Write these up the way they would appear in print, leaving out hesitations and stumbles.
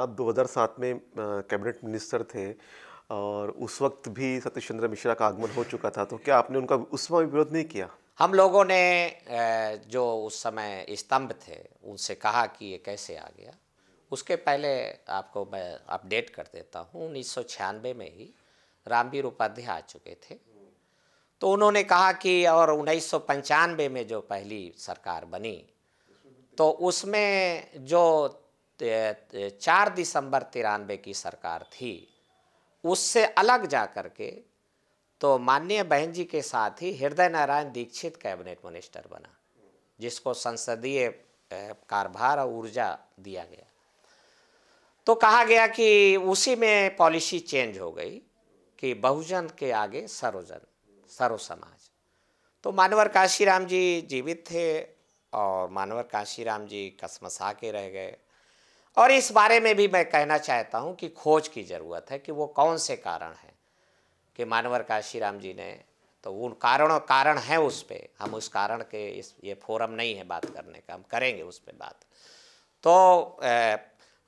आप 2007 में cabinet minister थे और उस वक्त भी सतीश चंद्र मिश्रा का आगमन हो चुका था, तो क्या आपने उनका उस समय विरोध नहीं किया? हम लोगों ने जो उस समय स्तंभ थे उनसे कहा कि ये कैसे आ गया। उसके पहले आपको मैं अपडेट कर देता हूँ, 1996 में ही रामवीर उपाध्याय आ चुके थे। तो उन्होंने कहा कि और 1995 में जो पहली सरकार बनी तो उसमें जो 4 दिसंबर 93 की सरकार थी उससे अलग जा कर के तो माननीय बहन जी के साथ ही हृदय नारायण दीक्षित कैबिनेट मिनिस्टर बना, जिसको संसदीय कार्यभार और ऊर्जा दिया गया। तो कहा गया कि उसी में पॉलिसी चेंज हो गई कि बहुजन के आगे सर्वजन, सर्व समाज। तो मानवर काशीराम जी जीवित थे और मानवर काशीराम जी कसमसा के रह गए। और इस बारे में भी मैं कहना चाहता हूं कि खोज की ज़रूरत है कि वो कौन से कारण हैं कि मानवर काशीराम जी ने, तो उन कारण है उस पे, हम उस कारण के ये फोरम नहीं है बात करने का, हम करेंगे उस पे बात। तो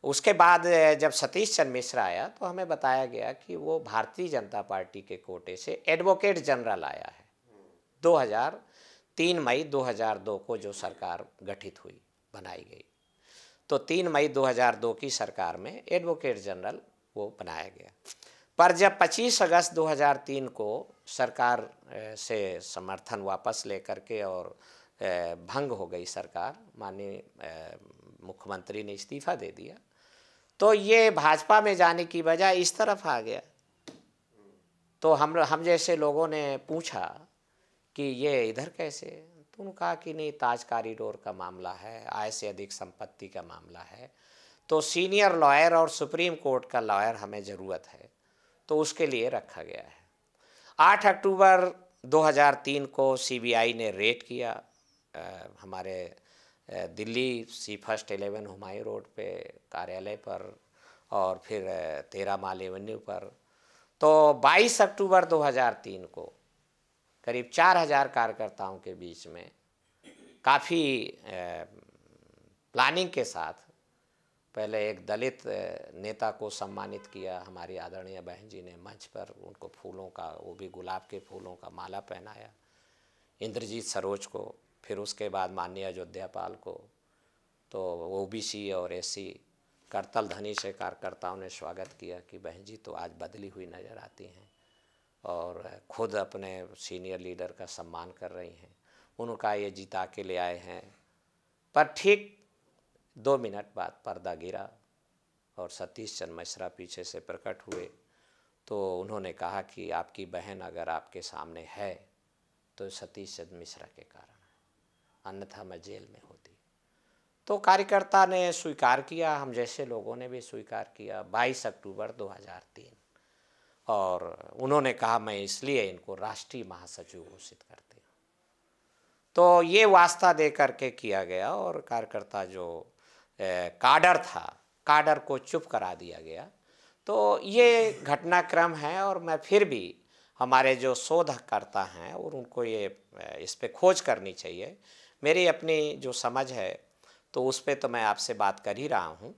उसके बाद जब सतीश चंद्र मिश्रा आया तो हमें बताया गया कि वो भारतीय जनता पार्टी के कोटे से एडवोकेट जनरल आया है। 3 मई 2002 को जो सरकार गठित हुई, बनाई गई, तो 3 मई 2002 की सरकार में एडवोकेट जनरल वो बनाया गया। पर जब 25 अगस्त 2003 को सरकार से समर्थन वापस लेकर के और भंग हो गई सरकार, माननीय मुख्यमंत्री ने इस्तीफा दे दिया, तो ये भाजपा में जाने की बजाय इस तरफ आ गया। तो हम जैसे लोगों ने पूछा कि ये इधर कैसे, तो उन्होंने कहा कि नहीं, ताज कॉरिडोर का मामला है, आय से अधिक संपत्ति का मामला है, तो सीनियर लॉयर और सुप्रीम कोर्ट का लॉयर हमें ज़रूरत है, तो उसके लिए रखा गया है। 8 अक्टूबर 2003 को सीबीआई ने रेड किया हमारे दिल्ली सी फर्स्ट 11 हुमायूं रोड पे कार्यालय पर और फिर 13 माल एवेन्यू पर। तो 22 अक्टूबर 2003 को करीब 4000 कार्यकर्ताओं के बीच में काफ़ी प्लानिंग के साथ पहले एक दलित नेता को सम्मानित किया हमारी आदरणीय बहन जी ने मंच पर, उनको फूलों का, वो भी गुलाब के फूलों का माला पहनाया, इंद्रजीत सरोज को, फिर उसके बाद माननीय अयोध्या पाल को। तो ओबीसी और एससी करतल धनी से कार्यकर्ताओं ने स्वागत किया कि बहन जी तो आज बदली हुई नज़र आती हैं और खुद अपने सीनियर लीडर का सम्मान कर रही हैं, उनका ये जिता के ले आए हैं। पर ठीक 2 मिनट बाद पर्दा गिरा और सतीश चंद्र मिश्रा पीछे से प्रकट हुए। तो उन्होंने कहा कि आपकी बहन अगर आपके सामने है तो सतीश चंद्र मिश्रा के कारण है, अन्यथा मैं जेल में होती। तो कार्यकर्ता ने स्वीकार किया, हम जैसे लोगों ने भी स्वीकार किया 22 अक्टूबर 2003, और उन्होंने कहा मैं इसलिए इनको राष्ट्रीय महासचिव घोषित करती हूँ। तो ये वास्ता दे करके किया गया और कार्यकर्ता जो काडर था, काडर को चुप करा दिया गया। तो ये घटनाक्रम है और मैं फिर भी हमारे जो शोधकर्ता हैं और उनको ये इस पे खोज करनी चाहिए। मेरी अपनी जो समझ है तो उस पे तो मैं आपसे बात कर ही रहा हूँ।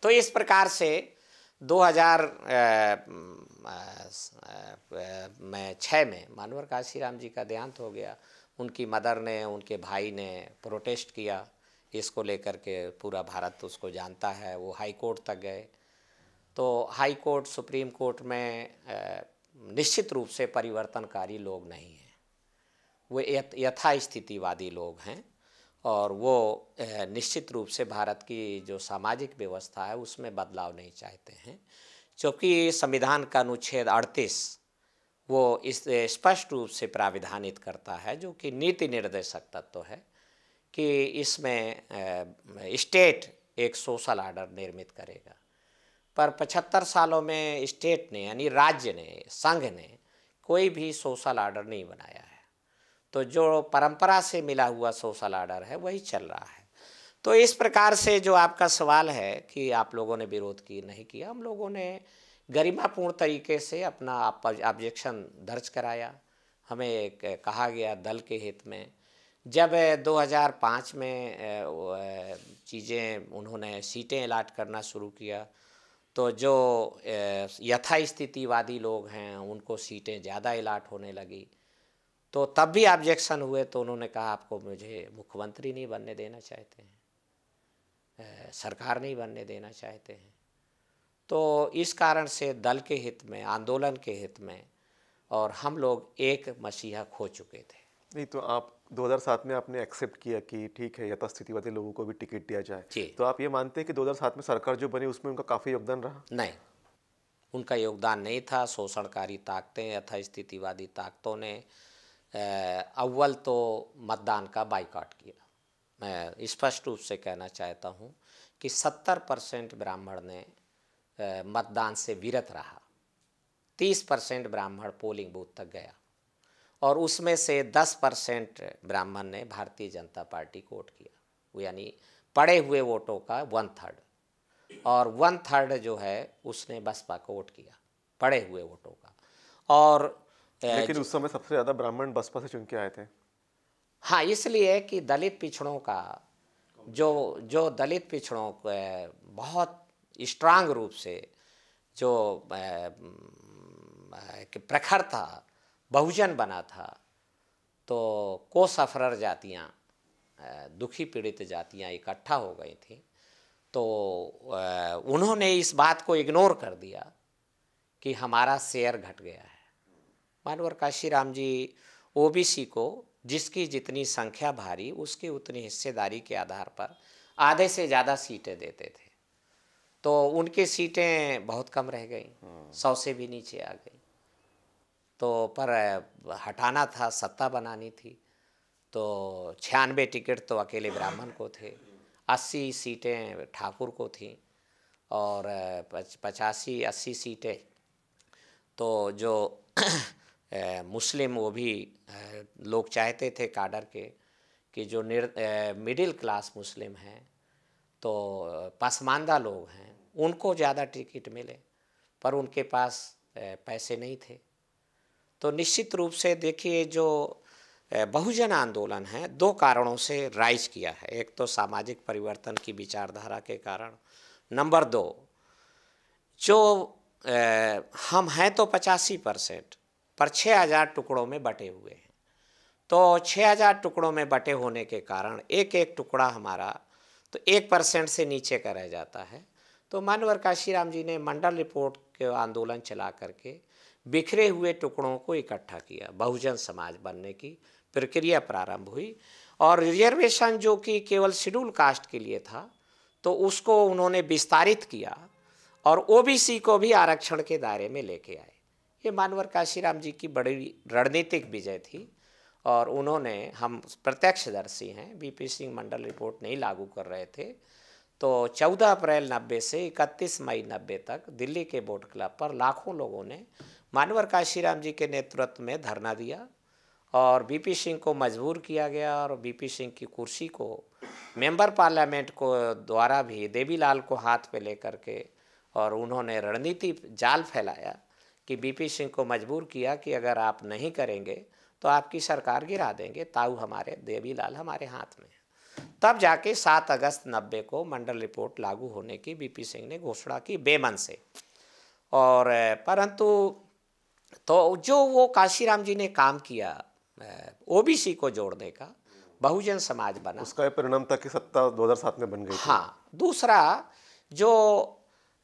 तो इस प्रकार से 2006 में मानवर काशीराम जी का देहांत हो गया। उनकी मदर ने, उनके भाई ने प्रोटेस्ट किया, इसको लेकर के पूरा भारत उसको जानता है। वो हाई कोर्ट तक गए। तो हाई कोर्ट, सुप्रीम कोर्ट में निश्चित रूप से परिवर्तनकारी लोग नहीं हैं, वो यथास्थितिवादी लोग हैं और वो निश्चित रूप से भारत की जो सामाजिक व्यवस्था है उसमें बदलाव नहीं चाहते हैं, क्योंकि संविधान का अनुच्छेद 38 वो इस स्पष्ट रूप से प्राविधानित करता है, जो कि नीति निर्देशक तत्व है, कि इसमें स्टेट एक सोशल ऑर्डर निर्मित करेगा। पर 75 सालों में स्टेट ने, यानी राज्य ने, संघ ने कोई भी सोशल ऑर्डर नहीं बनाया है। तो जो परंपरा से मिला हुआ सोशल ऑर्डर है वही चल रहा है। तो इस प्रकार से जो आपका सवाल है कि आप लोगों ने विरोध की, नहीं किया, हम लोगों ने गरिमापूर्ण तरीके से अपना ऑब्जेक्शन दर्ज कराया। हमें कहा गया दल के हित में जब 2005 में चीज़ें उन्होंने सीटें अलाट करना शुरू किया, तो जो यथास्थितिवादी लोग हैं उनको सीटें ज़्यादा अलाट होने लगी। तो तब भी ऑब्जेक्शन हुए, तो उन्होंने कहा आपको मुझे मुख्यमंत्री नहीं बनने देना चाहते हैं, सरकार नहीं बनने देना चाहते हैं। तो इस कारण से दल के हित में, आंदोलन के हित में, और हम लोग एक मसीहा खो चुके थे। नहीं, तो आप 2007 में आपने एक्सेप्ट किया कि ठीक है यथास्थितिवादी लोगों को भी टिकट दिया जाए। जी। तो आप ये मानते हैं कि 2007 में सरकार जो बनी उसमें उनका काफ़ी योगदान रहा? नहीं, उनका योगदान नहीं था। शोषणकारी ताकतें, यथास्थितिवादी ताकतों ने अव्वल तो मतदान का बाइकआउट किया। मैं स्पष्ट रूप से कहना चाहता हूँ कि 70% ब्राह्मण ने मतदान से विरत रहा। 30% ब्राह्मण पोलिंग बूथ तक गया, और उसमें से 10% ब्राह्मण ने भारतीय जनता पार्टी को वोट किया, वो यानी पड़े हुए वोटों का 1/3, और 1/3 जो है उसने बसपा को वोट किया, पड़े हुए वोटों का। और लेकिन उस समय सबसे ज़्यादा ब्राह्मण बसपा से चुन के आए थे। हाँ, इसलिए कि दलित पिछड़ों का जो दलित पिछड़ों को बहुत स्ट्रांग रूप से जो प्रखर था, बहुजन बना था, तो कोस अफरर जातियाँ, दुखी पीड़ित जातियाँ इकट्ठा हो गई थी। तो उन्होंने इस बात को इग्नोर कर दिया कि हमारा शेयर घट गया है। मानवर काशीराम जी ओबीसी को जिसकी जितनी संख्या भारी, उसकी उतनी हिस्सेदारी के आधार पर आधे से ज़्यादा सीटें देते थे। तो उनकी सीटें बहुत कम रह गई, 100 से भी नीचे आ गई। तो पर हटाना था, सत्ता बनानी थी। तो 96 टिकट तो अकेले ब्राह्मण को थे, 80 सीटें ठाकुर को थीं, और 85-80 सीटें तो जो मुस्लिम, वो भी लोग चाहते थे काडर के कि जो मिडिल क्लास मुस्लिम हैं, तो पसमानदा लोग हैं, उनको ज़्यादा टिकट मिले, पर उनके पास पैसे नहीं थे। तो निश्चित रूप से देखिए, जो बहुजन आंदोलन है 2 कारणों से राइज किया है। एक तो सामाजिक परिवर्तन की विचारधारा के कारण, नंबर 2 जो हम हैं तो 85%, पर 6000 टुकड़ों में बटे हुए हैं। तो 6000 टुकड़ों में बटे होने के कारण एक एक टुकड़ा हमारा तो 1% से नीचे का रह जाता है। तो मानवर काशीराम जी ने मंडल रिपोर्ट के आंदोलन चला करके बिखरे हुए टुकड़ों को इकट्ठा किया, बहुजन समाज बनने की प्रक्रिया प्रारंभ हुई। और रिजर्वेशन जो कि केवल शेड्यूल कास्ट के लिए था, तो उसको उन्होंने विस्तारित किया और ओबीसी को भी आरक्षण के दायरे में लेके आए। ये मानवर काशीराम जी की बड़ी रणनीतिक विजय थी, और उन्होंने, हम प्रत्यक्षदर्शी हैं, बीपी सिंह मंडल रिपोर्ट नहीं लागू कर रहे थे, तो 14 अप्रैल 90 से 31 मई 90 तक दिल्ली के बोट क्लब पर लाखों लोगों ने मानवर काशीराम जी के नेतृत्व में धरना दिया, और बीपी सिंह को मजबूर किया गया, और बीपी सिंह की कुर्सी को मेंबर पार्लियामेंट को द्वारा भी देवीलाल को हाथ पे लेकर के, और उन्होंने रणनीति जाल फैलाया कि बीपी सिंह को मजबूर किया कि अगर आप नहीं करेंगे तो आपकी सरकार गिरा देंगे, ताऊ हमारे, देवीलाल हमारे हाथ में। तब जाके 7 अगस्त 90 को मंडल रिपोर्ट लागू होने की बीपी सिंह ने घोषणा की, बेमन से। और परंतु तो जो वो काशीराम जी ने काम किया ओबीसी को जोड़ने का, बहुजन समाज बना, उसका ये परिणाम था कि सत्ता 2007 में बन गई थी। हाँ, दूसरा जो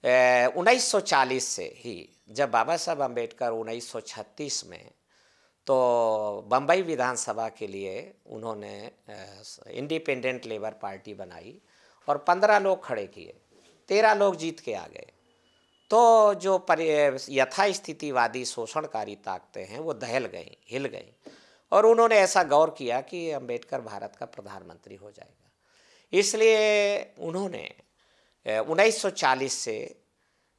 1940 से ही, जब बाबा साहब अम्बेडकर 1936 में तो बम्बई विधानसभा के लिए उन्होंने इंडिपेंडेंट लेबर पार्टी बनाई, और 15 लोग खड़े किए, 13 लोग जीत के आ गए। तो जो यथास्थितिवादी शोषणकारी ताकतें हैं वो दहल गई, हिल गई, और उन्होंने ऐसा गौर किया कि अम्बेडकर भारत का प्रधानमंत्री हो जाएगा। इसलिए उन्होंने 1940 से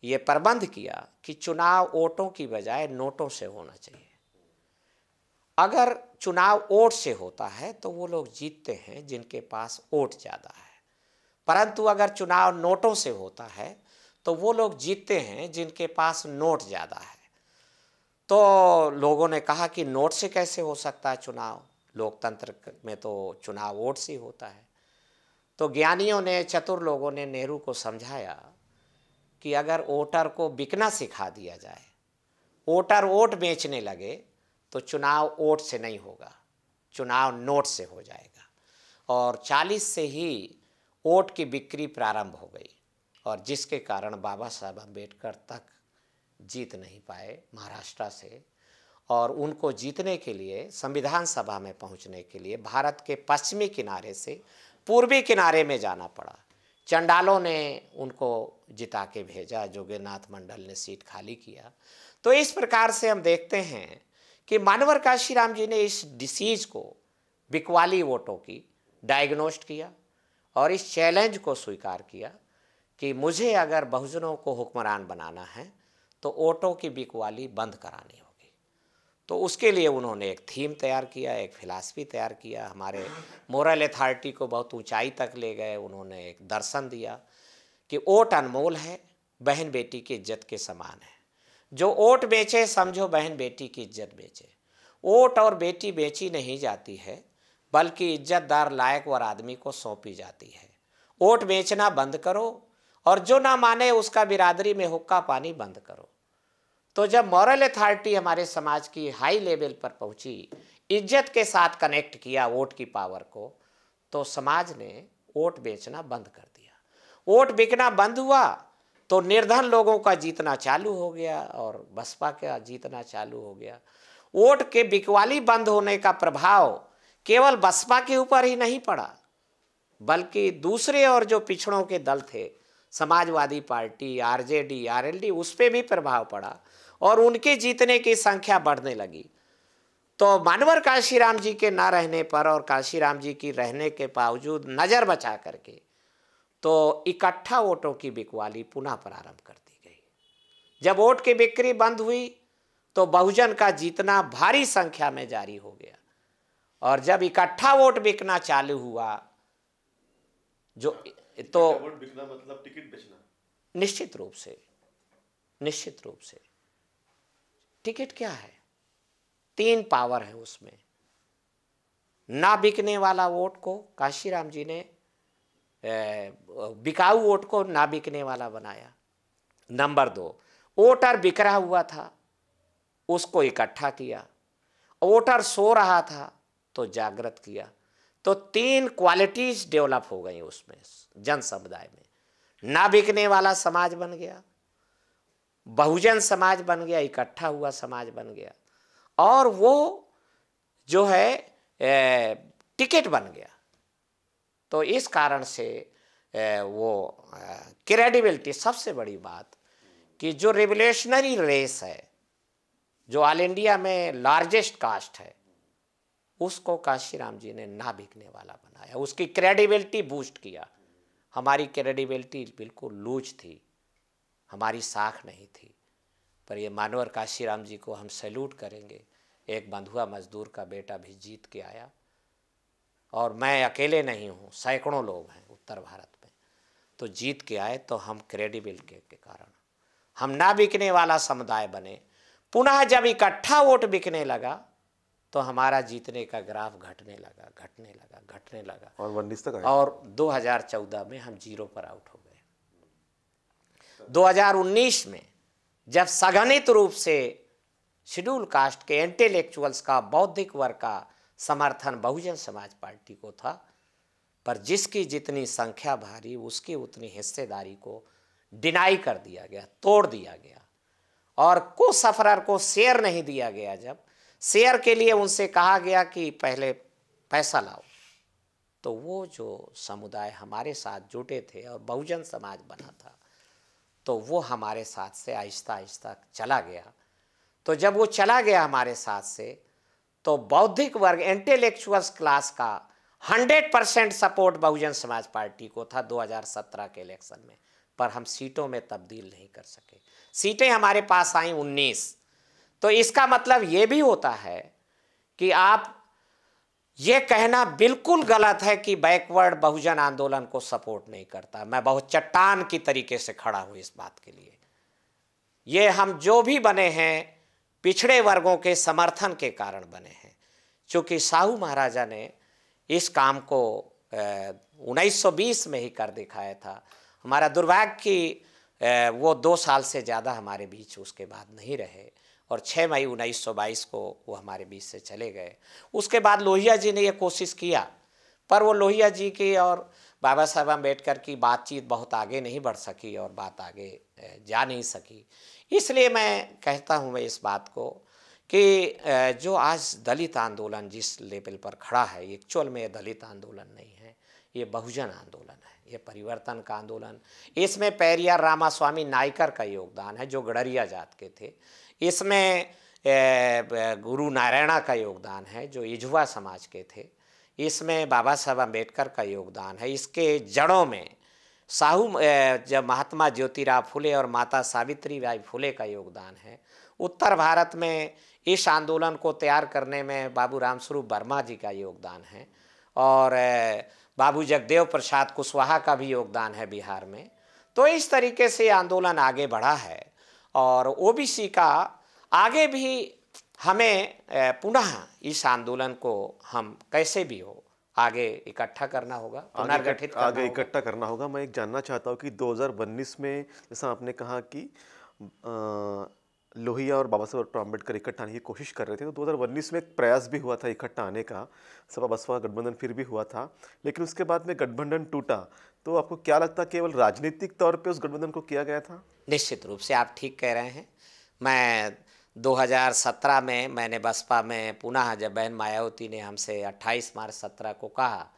ये प्रबंध किया कि चुनाव वोटों की बजाय नोटों से होना चाहिए। अगर चुनाव वोट से होता है तो वो लोग जीतते हैं जिनके पास वोट ज़्यादा है, परंतु अगर चुनाव नोटों से होता है तो वो लोग जीतते हैं जिनके पास नोट ज़्यादा है। तो लोगों ने कहा कि नोट से कैसे हो सकता है चुनाव, लोकतंत्र में तो चुनाव वोट से होता है। तो ज्ञानियों ने, चतुर लोगों ने नेहरू को समझाया कि अगर वोटर को बिकना सिखा दिया जाए, वोटर वोट बेचने लगे, तो चुनाव वोट से नहीं होगा, चुनाव नोट से हो जाएगा। और 40 से ही वोट की बिक्री प्रारंभ हो गई, और जिसके कारण बाबा साहब अम्बेडकर तक जीत नहीं पाए महाराष्ट्र से। और उनको जीतने के लिए, संविधान सभा में पहुंचने के लिए भारत के पश्चिमी किनारे से पूर्वी किनारे में जाना पड़ा। चंडालों ने उनको जिता के भेजा, जोगेनाथ मंडल ने सीट खाली किया। तो इस प्रकार से हम देखते हैं कि मानवर काशीराम जी ने इस डिसीज को, बिकवाली वोटों की, डायग्नोस्ट किया और इस चैलेंज को स्वीकार किया कि मुझे अगर बहुजनों को हुक्मरान बनाना है तो वोटों की बिकवाली बंद करानी होगी। तो उसके लिए उन्होंने एक थीम तैयार किया, एक फिलॉसफी तैयार किया, हमारे मोरल अथॉरिटी को बहुत ऊंचाई तक ले गए। उन्होंने एक दर्शन दिया कि वोट अनमोल है, बहन बेटी की इज्जत के समान है। जो वोट बेचे, समझो बहन बेटी की इज्जत बेचे। वोट और बेटी बेची नहीं जाती है, बल्कि इज्जतदार लायकवर आदमी को सौंपी जाती है। वोट बेचना बंद करो, और जो ना माने उसका बिरादरी में हुक्का पानी बंद करो। तो जब मॉरल अथॉरिटी हमारे समाज की हाई लेवल पर पहुंची, इज्जत के साथ कनेक्ट किया वोट की पावर को, तो समाज ने वोट बेचना बंद कर दिया। वोट बिकना बंद हुआ तो निर्धन लोगों का जीतना चालू हो गया और बसपा का जीतना चालू हो गया। वोट के बिकवाली बंद होने का प्रभाव केवल बसपा के ऊपर ही नहीं पड़ा, बल्कि दूसरे और जो पिछड़ों के दल थे, समाजवादी पार्टी, आरजेडी, आरएलडी, उस पर भी प्रभाव पड़ा और उनके जीतने की संख्या बढ़ने लगी। तो मानवर काशीराम जी के ना रहने पर और काशीराम जी की रहने के बावजूद नज़र बचा करके तो इकट्ठा वोटों की बिकवाली पुनः प्रारंभ कर दी गई। जब वोट की बिक्री बंद हुई तो बहुजन का जीतना भारी संख्या में जारी हो गया, और जब इकट्ठा वोट बिकना चालू हुआ, जो तो वोट बिकना मतलब टिकट बेचना। निश्चित रूप से टिकट क्या है? 3 पावर है उसमें। ना बिकने वाला वोट को काशीराम जी ने बिकाऊ वोट को ना बिकने वाला बनाया। नंबर 2, वोटर बिक रहा हुआ था, उसको इकट्ठा किया। वोटर सो रहा था तो जागृत किया। तो 3 क्वालिटीज डेवलप हो गई उसमें, जन समुदाय में। ना बिकने वाला समाज बन गया, बहुजन समाज बन गया, इकट्ठा हुआ समाज बन गया, और वो जो है टिकट बन गया। तो इस कारण से वो क्रेडिबिलिटी, सबसे बड़ी बात कि जो रिवोल्यूशनरी रेस है, जो ऑल इंडिया में लार्जेस्ट कास्ट है, उसको काशीराम जी ने ना बिकने वाला बनाया, उसकी क्रेडिबिलिटी बूस्ट किया। हमारी क्रेडिबिलिटी बिल्कुल लूज थी, हमारी साख नहीं थी। पर ये मानवर काशीराम जी को हम सैल्यूट करेंगे। एक बंधुआ मजदूर का बेटा भी जीत के आया, और मैं अकेले नहीं हूँ, सैकड़ों लोग हैं उत्तर भारत में, तो जीत के आए। तो हम क्रेडिबिलिटी के कारण हम ना बिकने वाला समुदाय बने। पुनः जब इकट्ठा वोट बिकने लगा तो हमारा जीतने का ग्राफ घटने लगा और 19 तक आया। और 2014 में हम 0 पर आउट हो गए। 2019 में जब सघनित रूप से शेड्यूल कास्ट के इंटेलेक्चुअल्स का, बौद्धिक वर्ग का समर्थन बहुजन समाज पार्टी को था, पर जिसकी जितनी संख्या भारी, उसकी उतनी हिस्सेदारी को डिनाई कर दिया गया, तोड़ दिया गया, और को सफरर को शेयर नहीं दिया गया। जब शेयर के लिए उनसे कहा गया कि पहले पैसा लाओ, तो वो जो समुदाय हमारे साथ जुटे थे और बहुजन समाज बना था, तो वो हमारे साथ से आहिस्ता आहिस्ता चला गया। तो जब वो चला गया हमारे साथ से, तो बौद्धिक वर्ग, इंटेलेक्चुअल्स क्लास का 100% सपोर्ट बहुजन समाज पार्टी को था 2017 के इलेक्शन में, पर हम सीटों में तब्दील नहीं कर सके। सीटें हमारे पास आई 19। तो इसका मतलब ये भी होता है कि आप ये कहना बिल्कुल गलत है कि बैकवर्ड बहुजन आंदोलन को सपोर्ट नहीं करता। मैं बहुत चट्टान की तरीके से खड़ा हूँ इस बात के लिए। ये हम जो भी बने हैं, पिछड़े वर्गों के समर्थन के कारण बने हैं। चूँकि साहू महाराजा ने इस काम को 1920 में ही कर दिखाया था। हमारा दुर्भाग्य कि वो 2 साल से ज़्यादा हमारे बीच उसके बाद नहीं रहे और 6 मई 1922 को वो हमारे बीच से चले गए। उसके बाद लोहिया जी ने ये कोशिश किया, पर वो लोहिया जी की और बाबा साहब अम्बेडकर की बातचीत बहुत आगे नहीं बढ़ सकी और बात आगे जा नहीं सकी। इसलिए मैं कहता हूँ मैं इस बात को कि जो आज दलित आंदोलन जिस लेवल पर खड़ा है, एक्चुअल में ये दलित आंदोलन नहीं है, ये बहुजन आंदोलन है, ये परिवर्तन का आंदोलन। इसमें पेरियार रामास्वामी नायकर का योगदान है जो गडरिया जात के थे। इसमें गुरु नारायणा का योगदान है जो इजवा समाज के थे। इसमें बाबा साहब अम्बेडकर का योगदान है। इसके जड़ों में जब महात्मा ज्योतिराव फुले और माता सावित्री बाई फुले का योगदान है। उत्तर भारत में इस आंदोलन को तैयार करने में बाबू रामस्वरूप वर्मा जी का योगदान है और बाबू जगदेव प्रसाद कुशवाहा का भी योगदान है बिहार में। तो इस तरीके से आंदोलन आगे बढ़ा है और ओबीसी का आगे भी हमें पुनः इस आंदोलन को हम कैसे भी हो आगे इकट्ठा करना होगा, पुनर्गठित करना आगे होगा। इकट्ठा करना होगा। मैं एक जानना चाहता हूँ कि 2019 में जैसा आपने कहा कि लोहिया और बाबा साहब अम्बेडकर इकट्ठा आने की कोशिश कर रहे थे, तो 2019 में एक प्रयास भी हुआ था इकट्ठा आने का, सपा बसपा गठबंधन फिर भी हुआ था, लेकिन उसके बाद में गठबंधन टूटा। तो आपको क्या लगता केवल राजनीतिक तौर पे उस गठबंधन को किया गया था? निश्चित रूप से आप ठीक कह रहे हैं। मैं 2017 में मैंने बसपा में पुनः जब बहन मायावती ने हमसे 28 मार्च 17 को कहा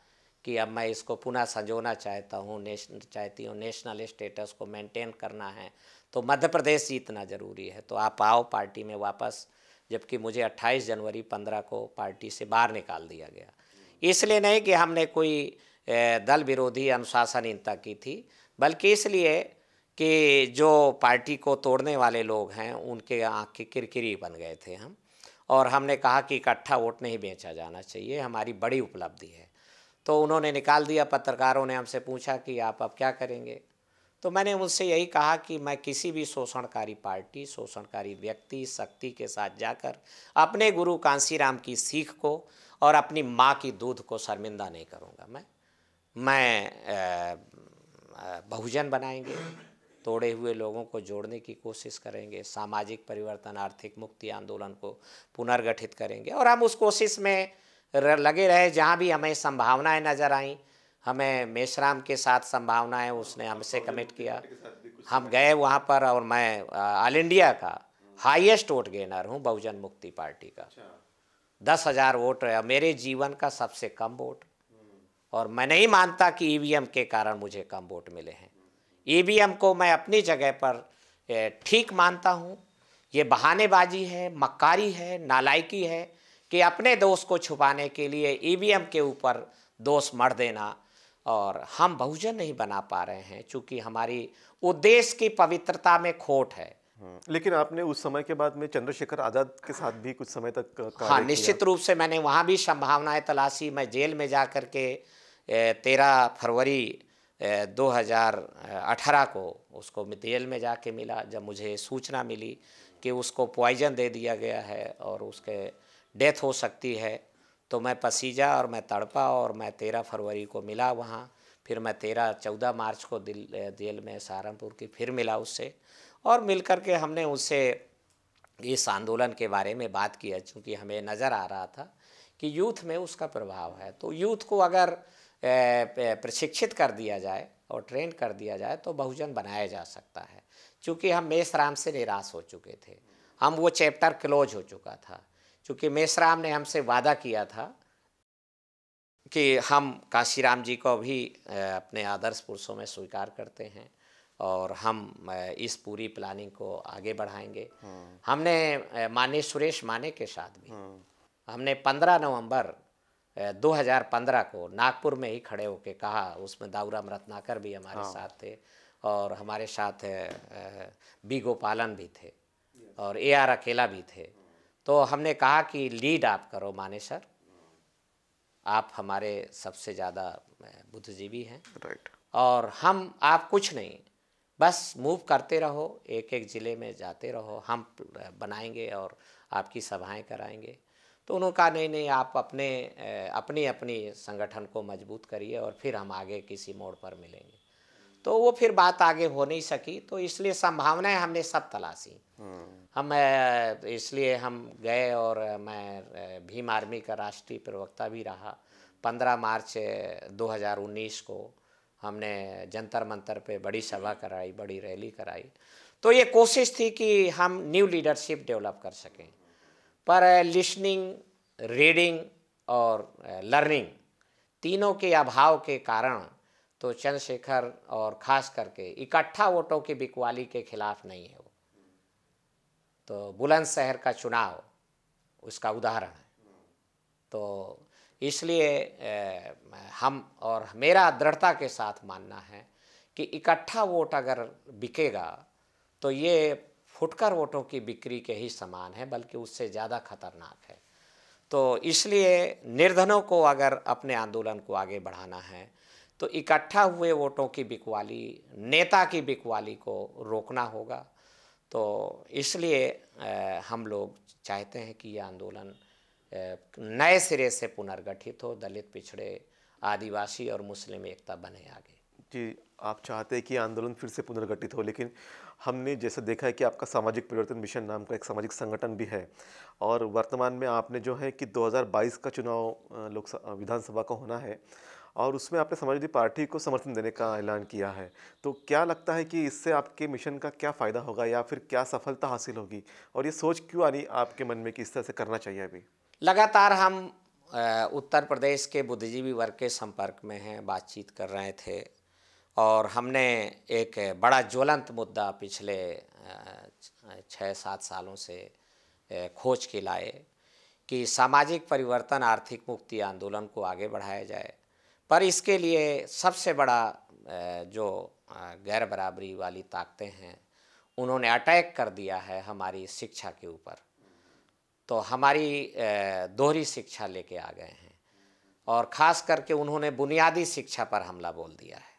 कि अब मैं इसको पुनः संजोना चाहती हूँ, नेशनल स्टेटस को मेंटेन करना है, तो मध्य प्रदेश जीतना ज़रूरी है, तो आप आओ पार्टी में वापस। जबकि मुझे 28 जनवरी 15 को पार्टी से बाहर निकाल दिया गया। इसलिए नहीं कि हमने कोई दल विरोधी अनुशासनहीनता की थी, बल्कि इसलिए कि जो पार्टी को तोड़ने वाले लोग हैं उनके आँख की किरकिरी बन गए थे हम, और हमने कहा कि इकट्ठा वोट नहीं बेचा जाना चाहिए, हमारी बड़ी उपलब्धि है। तो उन्होंने निकाल दिया। पत्रकारों ने हमसे पूछा कि आप अब क्या करेंगे, तो मैंने उनसे यही कहा कि मैं किसी भी शोषणकारी पार्टी, शोषणकारी व्यक्ति, शक्ति के साथ जाकर अपने गुरु कांसीराम की सीख को और अपनी माँ की दूध को शर्मिंदा नहीं करूँगा। मैं बहुजन बनाएंगे, तोड़े हुए लोगों को जोड़ने की कोशिश करेंगे, सामाजिक परिवर्तन, आर्थिक मुक्ति आंदोलन को पुनर्गठित करेंगे, और हम उस कोशिश में लगे रहे। जहाँ भी हमें संभावनाएं नज़र आई, हमें मेश्राम के साथ संभावनाएं उसने हमसे कमिट किया, हम गए वहाँ पर, और मैं ऑल इंडिया का हाईएस्ट वोट गेनर हूँ बहुजन मुक्ति पार्टी का। 10,000 वोट मेरे जीवन का सबसे कम वोट, और मैं नहीं मानता कि ईवीएम के कारण मुझे कम वोट मिले हैं। ईवीएम को मैं अपनी जगह पर ठीक मानता हूँ। ये बहानेबाजी है, मक्कारी है, नालायकी है कि अपने दोष को छुपाने के लिए ईवीएम के ऊपर दोष मढ़ देना, और हम बहुजन नहीं बना पा रहे हैं चूँकि हमारी उद्देश्य की पवित्रता में खोट है। लेकिन आपने उस समय के बाद में चंद्रशेखर आज़ाद के साथ भी कुछ समय तक कार्य हाँ, किया। निश्चित रूप से मैंने वहाँ भी संभावनाएं तलाशी। मैं जेल में जा कर के 13 फरवरी 2018 को उसको जेल में जाके मिला, जब मुझे सूचना मिली कि उसको पॉइजन दे दिया गया है और उसके डेथ हो सकती है, तो मैं पसीजा और मैं तड़पा, और मैं 13 फरवरी को मिला वहाँ। फिर मैं 14 मार्च को जेल में सहारनपुर की फिर मिला उससे, और मिल कर के हमने उससे इस आंदोलन के बारे में बात किया, चूँकि हमें नज़र आ रहा था कि यूथ में उसका प्रभाव है। तो यूथ को अगर प्रशिक्षित कर दिया जाए और ट्रेन कर दिया जाए तो बहुजन बनाया जा सकता है। चूँकि हम मेश्राम से निराश हो चुके थे, हम वो चैप्टर क्लोज हो चुका था। चूँकि मेश्राम ने हमसे वादा किया था कि हम कांशीराम जी को भी अपने आदर्श पुरुषों में स्वीकार करते हैं और हम इस पूरी प्लानिंग को आगे बढ़ाएंगे। हमने माननीय सुरेश माने के साथ भी हमने 15 नवंबर 2015 को नागपुर में ही खड़े होकर कहा, उसमें दाऊराम रत्नाकर भी हमारे साथ थे और हमारे साथ बी गोपालन भी थे और AR अकेला भी थे। तो हमने कहा कि लीड आप करो माने सर, आप हमारे सबसे ज़्यादा बुद्धिजीवी हैं, और हम आप कुछ नहीं, बस मूव करते रहो, एक एक ज़िले में जाते रहो, हम बनाएंगे और आपकी सभाएं कराएंगे। तो उन्होंने कहा नहीं नहीं, आप अपनी अपनी संगठन को मजबूत करिए और फिर हम आगे किसी मोड़ पर मिलेंगे। तो वो फिर बात आगे हो नहीं सकी, तो इसलिए संभावनाएं हमने सब तलाशी। हम इसलिए हम गए और मैं भीम आर्मी का राष्ट्रीय प्रवक्ता भी रहा। 15 मार्च 2019 को हमने जंतर मंतर पे बड़ी सभा कराई, बड़ी रैली कराई। तो ये कोशिश थी कि हम न्यू लीडरशिप डेवलप कर सकें, पर लिसनिंग, रीडिंग और लर्निंग तीनों के अभाव के कारण तो चंद्रशेखर और ख़ास करके इकट्ठा वोटों की बिकवाली के खिलाफ नहीं है वो। तो बुलंदशहर का चुनाव उसका उदाहरण है। तो इसलिए हम और मेरा दृढ़ता के साथ मानना है कि इकट्ठा वोट अगर बिकेगा तो ये फुटकर वोटों की बिक्री के ही समान है, बल्कि उससे ज़्यादा खतरनाक है। तो इसलिए निर्धनों को अगर अपने आंदोलन को आगे बढ़ाना है तो इकट्ठा हुए वोटों की बिकवाली, नेता की बिकवाली को रोकना होगा। तो इसलिए हम लोग चाहते हैं कि यह आंदोलन नए सिरे से पुनर्गठित हो, दलित, पिछड़े, आदिवासी और मुस्लिम एकता बने आगे। जी, आप चाहते हैं कि आंदोलन फिर से पुनर्गठित हो, लेकिन हमने जैसे देखा है कि आपका सामाजिक परिवर्तन मिशन नाम का एक सामाजिक संगठन भी है और वर्तमान में आपने जो है कि 2022 का चुनाव विधानसभा का होना है और उसमें आपने समाजवादी पार्टी को समर्थन देने का ऐलान किया है। तो क्या लगता है कि इससे आपके मिशन का क्या फ़ायदा होगा या फिर क्या सफलता हासिल होगी? और ये सोच क्यों आई आपके मन में कि इस तरह से करना चाहिए अभी? लगातार हम उत्तर प्रदेश के बुद्धिजीवी वर्ग के संपर्क में हैं, बातचीत कर रहे थे और हमने एक बड़ा ज्वलंत मुद्दा पिछले 6-7 सालों से खोज के लाए कि सामाजिक परिवर्तन, आर्थिक मुक्ति आंदोलन को आगे बढ़ाया जाए। पर इसके लिए सबसे बड़ा जो गैर बराबरी वाली ताकतें हैं, उन्होंने अटैक कर दिया है हमारी शिक्षा के ऊपर। तो हमारी दोहरी शिक्षा लेके आ गए हैं और ख़ास करके उन्होंने बुनियादी शिक्षा पर हमला बोल दिया है।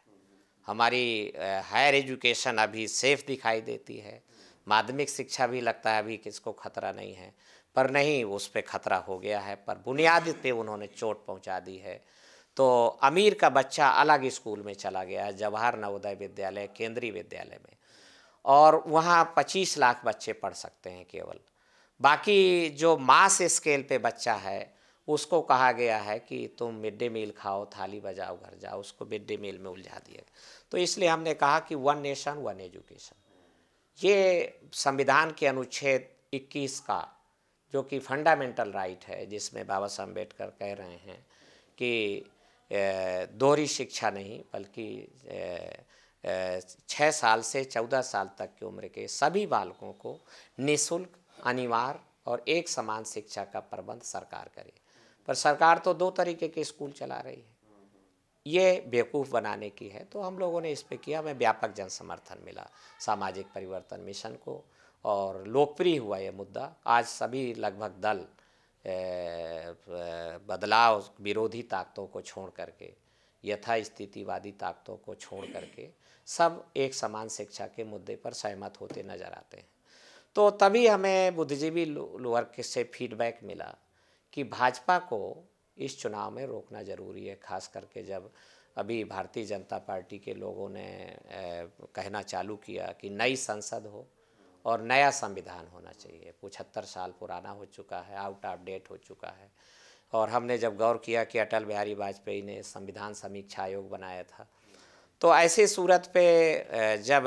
हमारी हायर एजुकेशन अभी सेफ दिखाई देती है, माध्यमिक शिक्षा भी लगता है अभी किसको खतरा नहीं है, पर नहीं, उस पे खतरा हो गया है। पर बुनियादी पे उन्होंने चोट पहुंचा दी है। तो अमीर का बच्चा अलग स्कूल में चला गया है, जवाहर नवोदय विद्यालय, केंद्रीय विद्यालय में, और वहाँ 25 लाख बच्चे पढ़ सकते हैं केवल। बाकी जो मास स्केल पे बच्चा है उसको कहा गया है कि तुम मिड डे मील खाओ, थाली बजाओ, घर जाओ, उसको मिड डे मील में उलझा दिया। तो इसलिए हमने कहा कि वन नेशन वन एजुकेशन, ये संविधान के अनुच्छेद 21 का, जो कि फंडामेंटल राइट है, जिसमें बाबा साहब अम्बेडकर कह रहे हैं कि दोहरी शिक्षा नहीं बल्कि 6 साल से 14 साल तक की उम्र के सभी बालकों को निःशुल्क, अनिवार्य और एक समान शिक्षा का प्रबंध सरकार करे। पर सरकार तो 2 तरीके के स्कूल चला रही है, ये बेवकूफ़ बनाने की है। तो हम लोगों ने इस पे किया, में व्यापक जन समर्थन मिला सामाजिक परिवर्तन मिशन को और लोकप्रिय हुआ ये मुद्दा। आज सभी लगभग दल बदलाव विरोधी ताकतों को छोड़ करके, यथास्थितिवादी ताकतों को छोड़ करके सब एक समान शिक्षा के मुद्दे पर सहमत होते नजर आते हैं। तो तभी हमें बुद्धिजीवी वर्ग से फीडबैक मिला कि भाजपा को इस चुनाव में रोकना ज़रूरी है, खास करके जब अभी भारतीय जनता पार्टी के लोगों ने कहना चालू किया कि नई संसद हो और नया संविधान होना चाहिए। 75 साल पुराना हो चुका है, आउट ऑफ डेट हो चुका है। और हमने जब गौर किया कि अटल बिहारी वाजपेयी ने संविधान समीक्षा आयोग बनाया था, तो ऐसी सूरत पे जब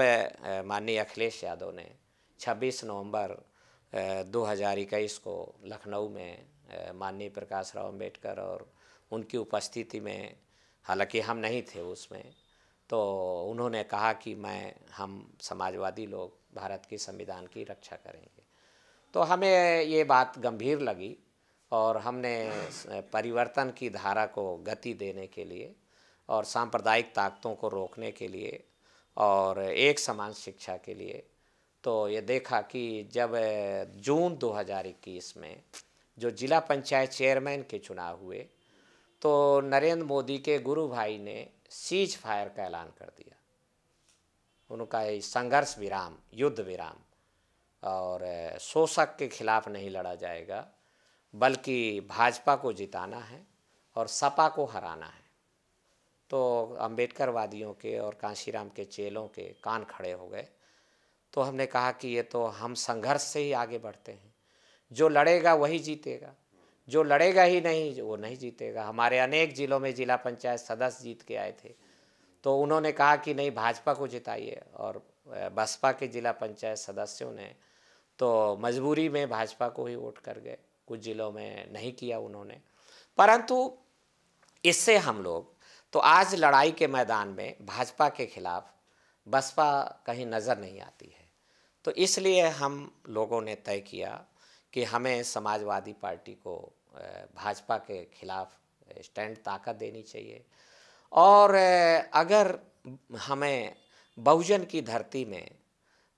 माननीय अखिलेश यादव ने 26 नवंबर 2021 को लखनऊ में माननीय प्रकाश राव अम्बेडकर और उनकी उपस्थिति में, हालांकि हम नहीं थे उसमें, तो उन्होंने कहा कि हम समाजवादी लोग भारत के संविधान की रक्षा करेंगे। तो हमें ये बात गंभीर लगी और हमने परिवर्तन की धारा को गति देने के लिए और सांप्रदायिक ताकतों को रोकने के लिए और एक समान शिक्षा के लिए तो ये देखा कि जब जून 2021 में जो जिला पंचायत चेयरमैन के चुनाव हुए तो नरेंद्र मोदी के गुरु भाई ने सीज फायर का ऐलान कर दिया। उनका संघर्ष विराम, युद्ध विराम और शोषक के खिलाफ नहीं लड़ा जाएगा बल्कि भाजपा को जिताना है और सपा को हराना है। तो अम्बेडकरवादियों के और कांशीराम के चेलों के कान खड़े हो गए। तो हमने कहा कि ये तो हम संघर्ष से ही आगे बढ़ते हैं, जो लड़ेगा वही जीतेगा, जो लड़ेगा ही नहीं वो नहीं जीतेगा। हमारे अनेक जिलों में जिला पंचायत सदस्य जीत के आए थे, तो उन्होंने कहा कि नहीं भाजपा को जिताइए, और बसपा के जिला पंचायत सदस्यों ने तो मजबूरी में भाजपा को ही वोट कर गए, कुछ जिलों में नहीं किया उन्होंने। परंतु इससे हम लोग तो आज लड़ाई के मैदान में भाजपा के खिलाफ बसपा कहीं नज़र नहीं आती है। तो इसलिए हम लोगों ने तय किया कि हमें समाजवादी पार्टी को भाजपा के खिलाफ स्टैंड ताकत देनी चाहिए। और अगर हमें बहुजन की धरती में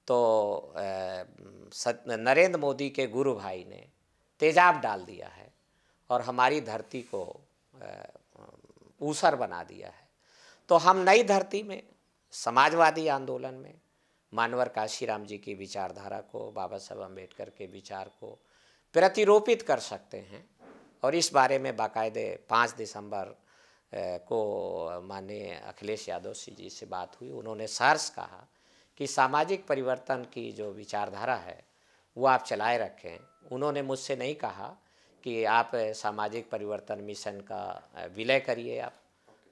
तो नरेंद्र मोदी के गुरु भाई ने तेजाब डाल दिया है और हमारी धरती को ऊसर बना दिया है, तो हम नई धरती में समाजवादी आंदोलन में मानवर काशीराम जी की विचारधारा को, बाबा साहब अम्बेडकर के विचार को प्रतिरूपित कर सकते हैं। और इस बारे में बाकायदे 5 दिसंबर को माननीय अखिलेश यादव जी से बात हुई। उन्होंने सार्स कहा कि सामाजिक परिवर्तन की जो विचारधारा है वो आप चलाए रखें। उन्होंने मुझसे नहीं कहा कि आप सामाजिक परिवर्तन मिशन का विलय करिए आप,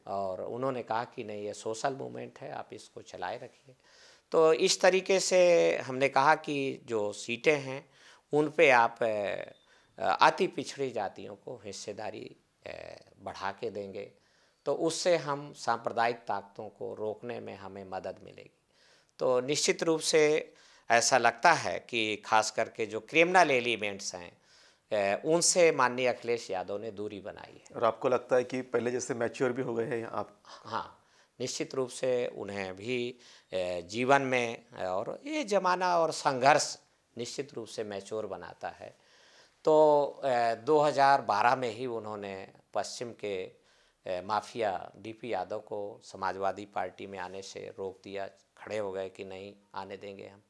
और उन्होंने कहा कि नहीं ये सोशल मूवमेंट है, आप इसको चलाए रखिए। तो इस तरीके से हमने कहा कि जो सीटें हैं उन पे आप अति पिछड़ी जातियों को हिस्सेदारी बढ़ा के देंगे, तो उससे हम सांप्रदायिक ताकतों को रोकने में हमें मदद मिलेगी। तो निश्चित रूप से ऐसा लगता है कि खास करके जो क्रिमिनल एलिमेंट्स हैं उनसे माननीय अखिलेश यादव ने दूरी बनाई है। और आपको लगता है कि पहले जैसे मैच्योर भी हो गए हैं आप? हाँ, निश्चित रूप से उन्हें भी जीवन में, और ये जमाना और संघर्ष निश्चित रूप से मैच्योर बनाता है। तो 2012 में ही उन्होंने पश्चिम के माफिया डीपी यादव को समाजवादी पार्टी में आने से रोक दिया, खड़े हो गए कि नहीं आने देंगे हम।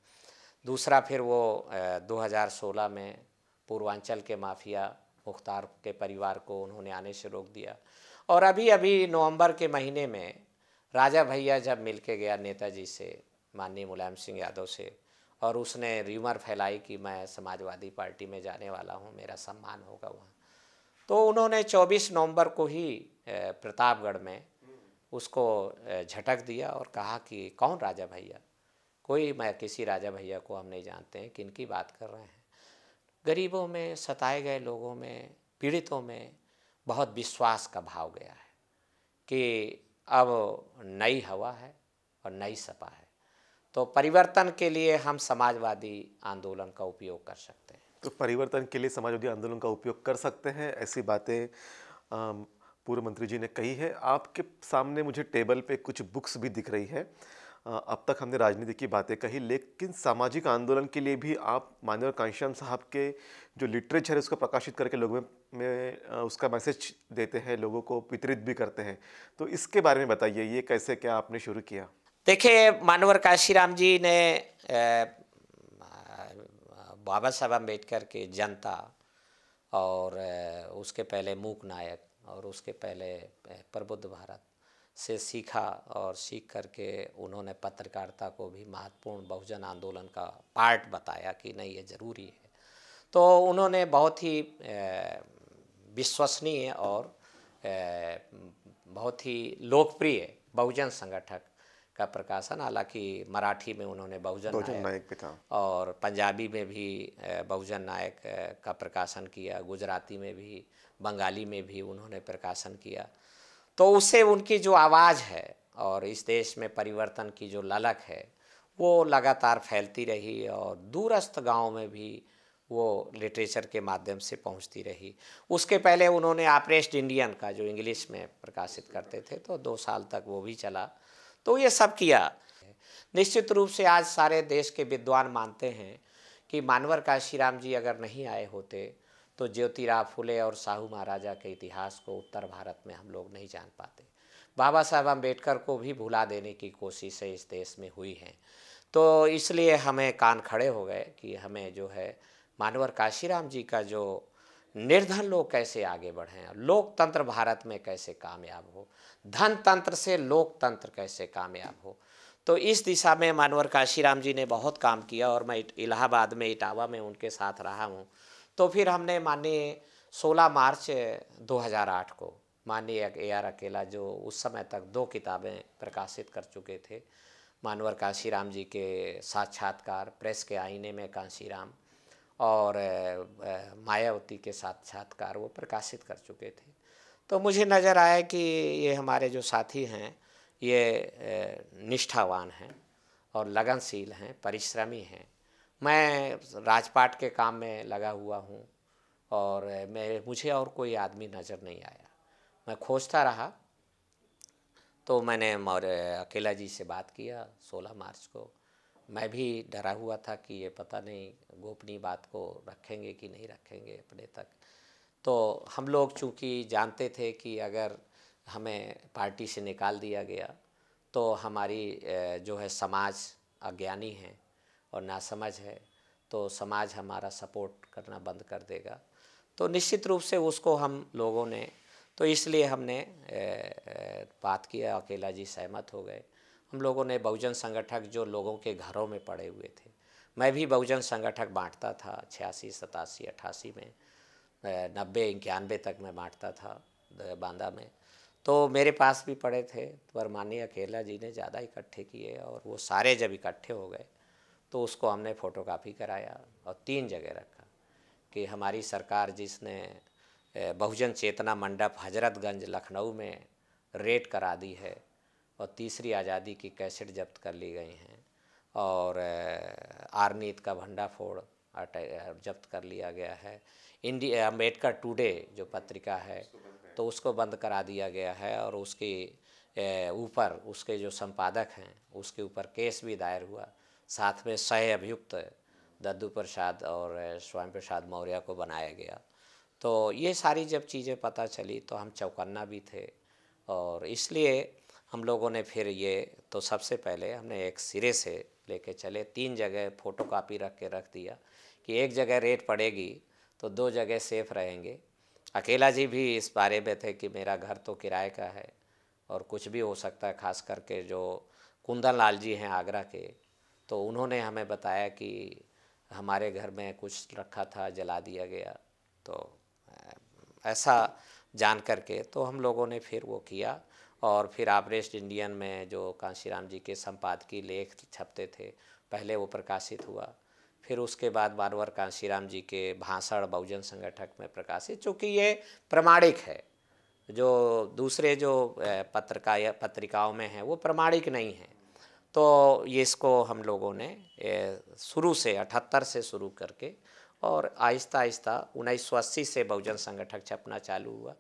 दूसरा फिर वो 2016 में पूर्वांचल के माफिया मुख्तार के परिवार को उन्होंने आने से रोक दिया। और अभी अभी नवंबर के महीने में राजा भैया जब मिल के गया नेताजी से, माननीय मुलायम सिंह यादव से, और उसने र्यूमर फैलाई कि मैं समाजवादी पार्टी में जाने वाला हूँ, मेरा सम्मान होगा वहाँ, तो उन्होंने 24 नवंबर को ही प्रतापगढ़ में उसको झटक दिया और कहा कि कौन राजा भैया, कोई मैं किसी राजा भैया को हम नहीं जानते हैं, किनकी बात कर रहे हैं। गरीबों में, सताए गए लोगों में, पीड़ितों में बहुत विश्वास का भाव गया है कि अब नई हवा है और नई सपा है, तो परिवर्तन के लिए हम समाजवादी आंदोलन का उपयोग कर सकते हैं। तो परिवर्तन के लिए समाजवादी आंदोलन का उपयोग कर सकते हैं, ऐसी बातें पूर्व मंत्री जी ने कही है। आपके सामने मुझे टेबल पे कुछ बुक्स भी दिख रही है। अब तक हमने राजनीति की बातें कही, लेकिन सामाजिक आंदोलन के लिए भी आप माननीय कांशीराम साहब के जो लिटरेचर है उसको प्रकाशित करके लोगों में उसका मैसेज देते हैं, लोगों को वितरित भी करते हैं। तो इसके बारे में बताइए, ये कैसे क्या आपने शुरू किया? देखिए, मानवर काशीराम जी ने बाबा साहब अम्बेडकर के जनता, और उसके पहले मूक नायक, और उसके पहले प्रबुद्ध भारत से सीखा, और सीख करके उन्होंने पत्रकारिता को भी महत्वपूर्ण बहुजन आंदोलन का पार्ट बताया कि नहीं ये ज़रूरी है। तो उन्होंने बहुत ही विश्वसनीय और बहुत ही लोकप्रिय बहुजन संगठक का प्रकाशन, हालांकि मराठी में उन्होंने बहुजन नायक भी था, और पंजाबी में भी बहुजन नायक का प्रकाशन किया, गुजराती में भी, बंगाली में भी उन्होंने प्रकाशन किया। तो उससे उनकी जो आवाज़ है और इस देश में परिवर्तन की जो ललक है वो लगातार फैलती रही, और दूरस्थ गांव में भी वो लिटरेचर के माध्यम से पहुंचती रही। उसके पहले उन्होंने ऑपरेस्ट इंडियन का, जो इंग्लिश में प्रकाशित करते थे, तो 2 साल तक वो भी चला। तो ये सब किया। निश्चित रूप से आज सारे देश के विद्वान मानते हैं कि मानवर काशीराम जी अगर नहीं आए होते तो ज्योतिराव फुले और साहू महाराजा के इतिहास को उत्तर भारत में हम लोग नहीं जान पाते। बाबा साहब अम्बेडकर को भी भुला देने की कोशिशें इस देश में हुई हैं। तो इसलिए हमें कान खड़े हो गए कि हमें जो है मानवर काशीराम जी का जो निर्धन लोग कैसे आगे बढ़ें, लोकतंत्र भारत में कैसे कामयाब हो, धन तंत्र से लोकतंत्र कैसे कामयाब हो। तो इस दिशा में मानवर काशीराम जी ने बहुत काम किया और मैं इलाहाबाद में इटावा में उनके साथ रहा हूँ। तो फिर हमने माननीय 16 मार्च 2008 को माननीय A.R. अकेला, जो उस समय तक 2 किताबें प्रकाशित कर चुके थे, मानवर काशीराम जी के साक्षात्कार, प्रेस के आईने में काशीराम और मायावती के साक्षात्कार, वो प्रकाशित कर चुके थे। तो मुझे नज़र आया कि ये हमारे जो साथी हैं ये निष्ठावान हैं और लगनशील हैं, परिश्रमी हैं। मैं राजपाट के काम में लगा हुआ हूँ और मुझे और कोई आदमी नज़र नहीं आया। मैं खोजता रहा तो मैंने अकेला जी से बात किया 16 मार्च को। मैं भी डरा हुआ था कि ये पता नहीं गोपनीय बात को रखेंगे कि नहीं रखेंगे अपने तक। तो हम लोग चूँकि जानते थे कि अगर हमें पार्टी से निकाल दिया गया तो हमारी जो है समाज अज्ञानी है और नासमझ है, तो समाज हमारा सपोर्ट करना बंद कर देगा। तो निश्चित रूप से उसको हम लोगों ने, तो इसलिए हमने बात किया, अकेला जी सहमत हो गए। हम लोगों ने बहुजन संगठक जो लोगों के घरों में पड़े हुए थे, मैं भी बहुजन संगठक बांटता था 86, 87, 88 में, 90, 91 तक मैं बांटता था बांदा में। तो मेरे पास भी पड़े थे, पर माननीय अकेला जी ने ज़्यादा इकट्ठे किए और वो सारे जब इकट्ठे हो गए तो उसको हमने फ़ोटोकॉपी कराया और 3 जगह रखा कि हमारी सरकार जिसने बहुजन चेतना मंडप हजरतगंज लखनऊ में रेड करा दी है और तीसरी आज़ादी की कैसेट जब्त कर ली गई हैं और आरनीत का भंडाफोड़ जब्त कर लिया गया है। इंडिया अम्बेडकर टुडे जो पत्रिका है तो उसको बंद करा दिया गया है और उसके ऊपर उसके जो संपादक हैं उसके ऊपर केस भी दायर हुआ। साथ में सह अभियुक्त दद्दू प्रसाद और स्वयं प्रसाद मौर्य को बनाया गया। तो ये सारी जब चीज़ें पता चली तो हम चौकन्ना भी थे और इसलिए हम लोगों ने फिर ये, तो सबसे पहले हमने एक सिरे से लेके चले, 3 जगह फ़ोटोकॉपी रख के रख दिया कि एक जगह रेट पड़ेगी तो 2 जगह सेफ रहेंगे। अकेला जी भी इस बारे में थे कि मेरा घर तो किराए का है और कुछ भी हो सकता है, खास करके जो कुंदन लाल जी हैं आगरा के, तो उन्होंने हमें बताया कि हमारे घर में कुछ रखा था, जला दिया गया। तो ऐसा जान करके तो हम लोगों ने फिर वो किया और फिर आब्रेस्ट इंडियन में जो कांशीराम जी के संपादकीय लेख छपते थे पहले वो प्रकाशित हुआ। फिर उसके बाद मानवर कांशीराम जी के भाषण बहुजन संगठक में प्रकाशित, चूँकि ये प्रमाणिक है, जो दूसरे जो पत्रिकाओं में है वो प्रमाणिक नहीं है। तो ये इसको हम लोगों ने शुरू से 78 से शुरू करके और आहिस्ता आहिस्ता 1980 से बहुजन संगठक छपना चालू हुआ,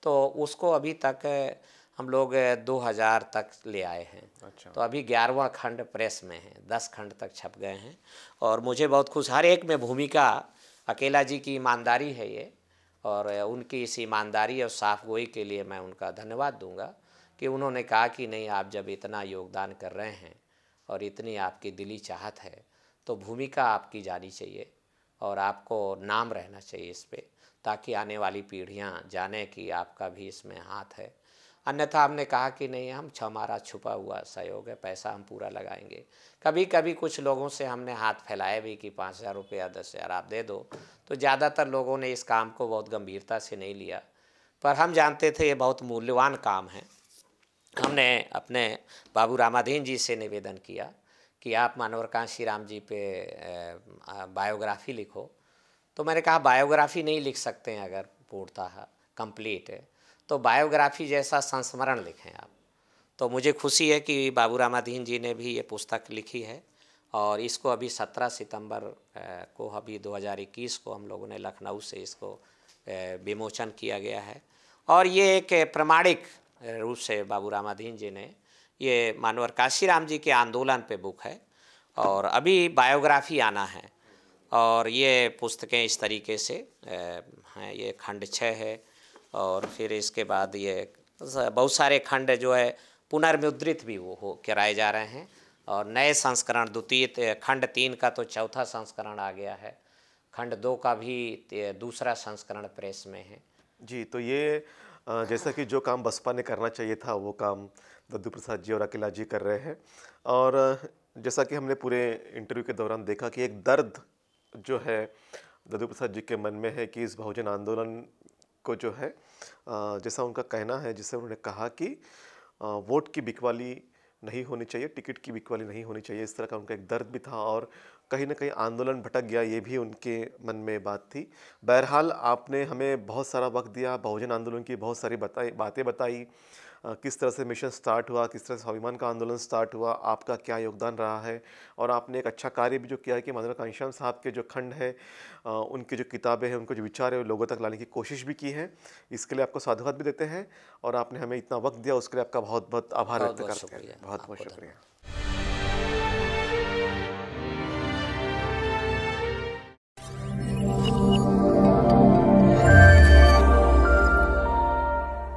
तो उसको अभी तक हम लोग 2000 तक ले आए हैं। अच्छा। तो अभी 11वां खंड प्रेस में है, 10 खंड तक छप गए हैं और मुझे बहुत खुश, हर एक में भूमिका अकेला जी की ईमानदारी है ये, और उनकी इस ईमानदारी और साफगोई के लिए मैं उनका धन्यवाद दूंगा कि उन्होंने कहा कि नहीं, आप जब इतना योगदान कर रहे हैं और इतनी आपकी दिली चाहत है तो भूमिका आपकी जानी चाहिए और आपको नाम रहना चाहिए इस पे, ताकि आने वाली पीढ़ियां जाने कि आपका भी इसमें हाथ है। अन्यथा हमने कहा कि नहीं, हमारा छुपा हुआ सहयोग है, पैसा हम पूरा लगाएंगे। कभी कभी कुछ लोगों से हमने हाथ फैलाए भी कि 5000 रुपया 10,000 आप दे दो, तो ज़्यादातर लोगों ने इस काम को बहुत गंभीरता से नहीं लिया, पर हम जानते थे ये बहुत मूल्यवान काम है। हमने अपने बाबू रामाधीन जी से निवेदन किया कि आप मानवर कांशीराम जी पे बायोग्राफी लिखो। तो मैंने कहा बायोग्राफी नहीं लिख सकते हैं अगर पूर्णतः कंप्लीट है, तो बायोग्राफी जैसा संस्मरण लिखें आप। तो मुझे खुशी है कि बाबू रामाधीन जी ने भी ये पुस्तक लिखी है और इसको अभी 17 सितंबर को अभी 2021 को हम लोगों ने लखनऊ से इसको विमोचन किया गया है। और ये एक प्रमाणिक रूप से बाबू रामाधीन जी ने, ये मानवर काशीराम जी के आंदोलन पे बुक है और अभी बायोग्राफी आना है और ये पुस्तकें इस तरीके से हैं। ये खंड 6 है और फिर इसके बाद ये बहुत सारे खंड जो है पुनर्मुद्रित भी वो हो कराए जा रहे हैं और नए संस्करण, द्वितीय खंड 3 का तो चौथा संस्करण आ गया है। खंड 2 का भी दूसरा संस्करण प्रेस में है। जी, तो ये जैसा कि जो काम बसपा ने करना चाहिए था वो काम दद्दू प्रसाद जी और अकेला जी कर रहे हैं। और जैसा कि हमने पूरे इंटरव्यू के दौरान देखा कि एक दर्द जो है दद्दू प्रसाद जी के मन में है कि इस बहुजन आंदोलन को जो है जैसा उनका कहना है, जिससे उन्होंने कहा कि वोट की बिकवाली नहीं होनी चाहिए, टिकट की बिकवाली नहीं होनी चाहिए, इस तरह का उनका एक दर्द भी था। और कहीं न कहीं आंदोलन भटक गया, ये भी उनके मन में बात थी। बहरहाल आपने हमें बहुत सारा वक़्त दिया, बहुजन आंदोलन की बहुत सारी बातें बताई, किस तरह से मिशन स्टार्ट हुआ, किस तरह से स्वाभिमान का आंदोलन स्टार्ट हुआ, आपका क्या योगदान रहा है। और आपने एक अच्छा कार्य भी जो किया है कि माननीय घनश्याम साहब के जो खंड है, उनकी जो किताबें हैं, उनको जो विचार है, वो लोगों तक लाने की कोशिश भी की है। इसके लिए आपको साधुवाद भी देते हैं और आपने हमें इतना वक़्त दिया, उसके लिए आपका बहुत-बहुत आभार व्यक्त बहुत-बहुत करते हैं। शुक्रिया, बहुत-बहुत आपको शुक्रिया। धन्यवाद।